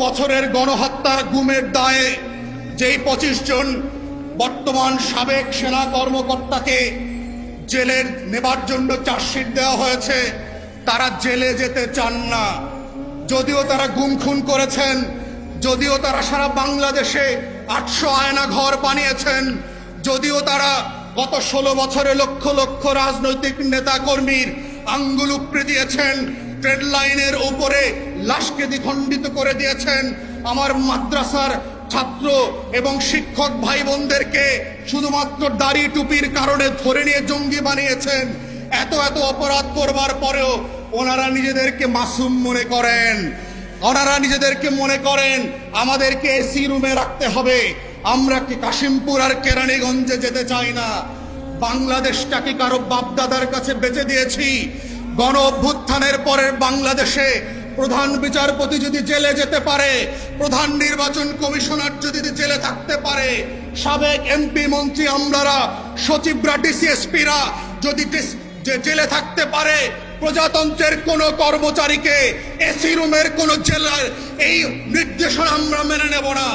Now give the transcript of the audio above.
বছরের গণহত্যার গুমের দায়ে যেই 25 জন বর্তমান সাবেক সেনা কর্মকর্তাকে জেলে নেবার জন্য চার্জশিট দেওয়া হয়েছে, তারা জেলে যেতে চান না। যদিও তারা গুম খুন করেছেন, যদিও তারা সারা বাংলাদেশে 800 আয়না ঘর বানিয়েছেন, যদিও তারা গত 16 বছরে লক্ষ লক্ষ রাজনৈতিক নেতা কর্মীর আঙ্গুল উপড়ে দিয়েছেন, ট্রেড লাইনের উপরে লাশকে দ্বিখণ্ডিত করে দিয়েছেন, আমার মাদ্রাসার ছাত্র এবং শিক্ষক ভাই বোনদেরকে শুধুমাত্র দাড়ি টুপির কারণে ধরে নিয়ে জঙ্গি বানিয়েছেন। এত এত অপরাধ করবার পরেও ওনারা নিজেদেরকে মাসুম মনে করেন, ওনারা নিজেদেরকে মনে করেন আমাদেরকে এসি রুমে রাখতে হবে। আমরা কি কাশিমপুর আর কেরানীগঞ্জে যেতে চাই না। বাংলাদেশটাকে কারো বাপদাদার কাছে বেচে দিয়েছি। গণ অভ্যুত্থানের পরের বাংলাদেশে প্রধান বিচারপতি যদি জেলে যেতে পারে, প্রধান নির্বাচন কমিশনার যদি জেলে থাকতে পারে, সাবেক এমপি মন্ত্রী আমলারা, সচিবরা, ডিসিএসপিরা যদি জেলে থাকতে পারে, প্রজাতন্ত্রের কোন কর্মচারীকে এসি রুমের কোন জেলার এই নির্দেশনা আমরা মেনে নেব না।